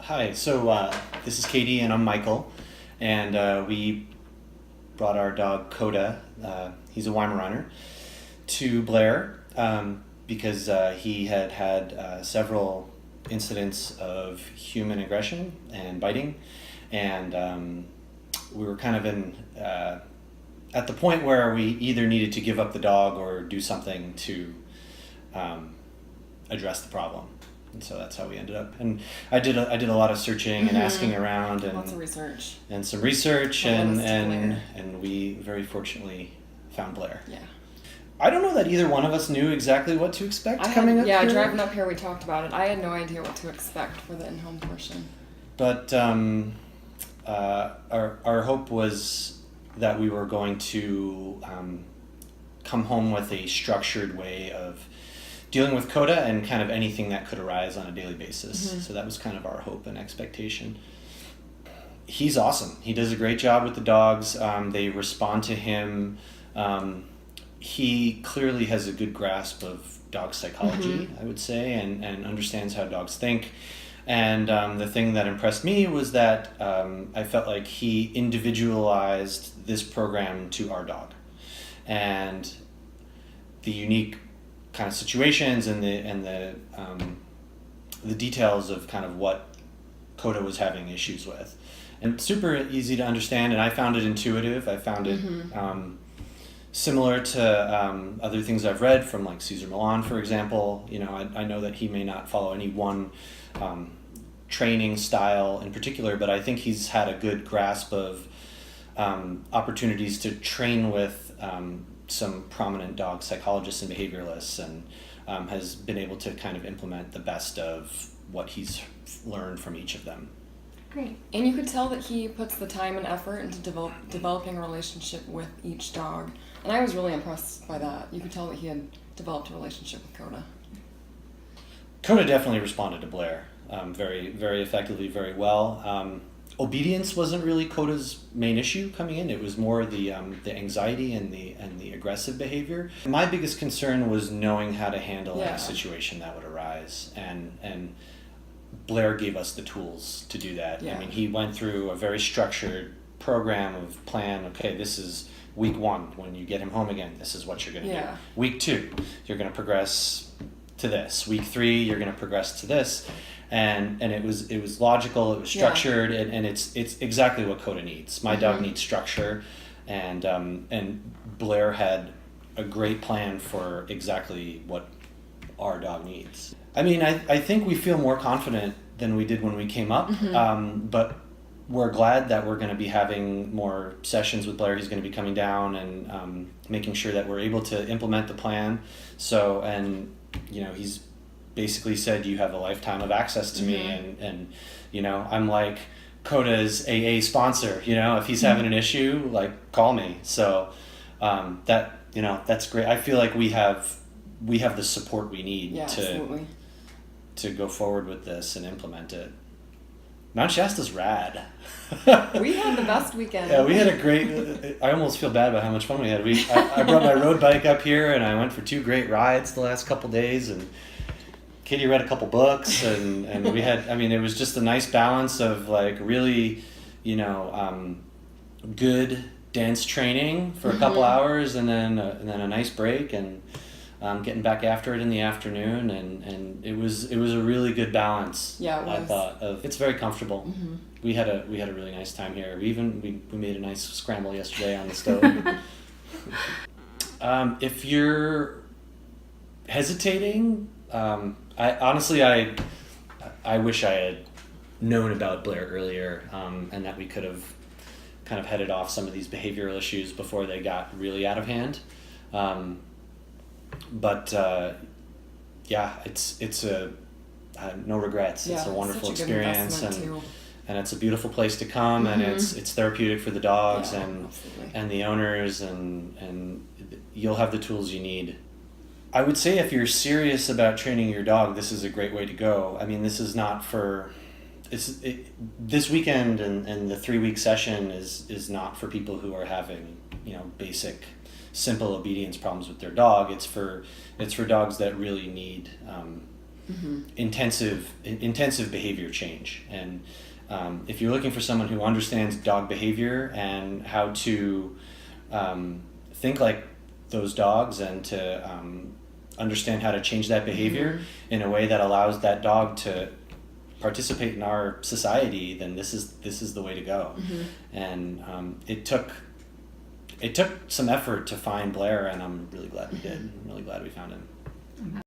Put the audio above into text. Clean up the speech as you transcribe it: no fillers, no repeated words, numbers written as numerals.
Hi, so this is Katie and I'm Michael, and we brought our dog Coda, he's a Weimaraner, to Blair because he had had several incidents of human aggression and biting, and we were kind of at the point where we either needed to give up the dog or do something to address the problem. And so that's how we ended up. And I did a lot of searching and asking around and lots of research. And some research Blair. and we very fortunately found Blair. Yeah. I don't know that either one of us knew exactly what to expect coming up here. Driving up here we talked about it. I had no idea what to expect for the in-home portion. But our hope was that we were going to come home with a structured way of dealing with Coda and kind of anything that could arise on a daily basis. Mm-hmm. So that was kind of our hope and expectation. He's awesome. He does a great job with the dogs. They respond to him. He clearly has a good grasp of dog psychology, I would say, and understands how dogs think. And the thing that impressed me was that I felt like he individualized this program to our dog. And the unique kind of situations and the details of kind of what Coda was having issues with, and super easy to understand. And I found it intuitive. I found it similar to other things I've read from like Cesar Millan, for example. You know, I know that he may not follow any one training style in particular, but I think he's had a good grasp of opportunities to train with some prominent dog psychologists and behavioralists, and has been able to kind of implement the best of what he's learned from each of them. Great. And you could tell that he puts the time and effort into developing a relationship with each dog. And I was really impressed by that. You could tell that he had developed a relationship with Coda. Coda definitely responded to Blair very, very effectively, very well. Obedience wasn't really Coda's main issue coming in. It was more the anxiety and the aggressive behavior. My biggest concern was knowing how to handle any situation that would arise, and Blair gave us the tools to do that. Yeah. I mean, he went through a very structured program of plan. Okay, this is week 1. When you get him home again, this is what you're going to do. Week 2, you're going to progress to this. Week 3, you're going to progress to this. And it was logical, it was structured, and it's exactly what Coda needs. My dog needs structure, and Blair had a great plan for exactly what our dog needs. I mean, I think we feel more confident than we did when we came up, but we're glad that we're going to be having more sessions with Blair. He's going to be coming down and making sure that we're able to implement the plan. So, and you know, he's basically said, you have a lifetime of access to me, and you know, I'm like Coda's AA sponsor. You know, if he's having an issue, like, call me. So that, you know, that's great. I feel like we have the support we need to go forward with this and implement it. Mount Shasta's rad. We had the best weekend. Yeah, we had a great. I almost feel bad about how much fun we had. I brought my road bike up here, and I went for 2 great rides the last couple days, and Katie read a couple books, and we had, I mean, it was just a nice balance of like really, you know, good dance training for a couple hours, and then a nice break, and getting back after it in the afternoon, and it was a really good balance. Yeah, it was. I thought it's very comfortable. We had a really nice time here. We made a nice scramble yesterday on the stove. If you're hesitating, I honestly wish I had known about Blair earlier, and that we could have kind of headed off some of these behavioral issues before they got really out of hand. But it's a no regrets. Yeah, it's a wonderful such a good experience, investment, and it's a beautiful place to come, and it's therapeutic for the dogs absolutely. and the owners, and you'll have the tools you need. I would say if you're serious about training your dog, this is a great way to go. I mean, this is not for this weekend and the 3-week session is not for people who are having, you know, basic, simple obedience problems with their dog. It's for dogs that really need intensive behavior change. And if you're looking for someone who understands dog behavior and how to think like those dogs and to understand how to change that behavior in a way that allows that dog to participate in our society, then this is the way to go. And it took some effort to find Blair, and I'm really glad we did. I'm really glad we found him.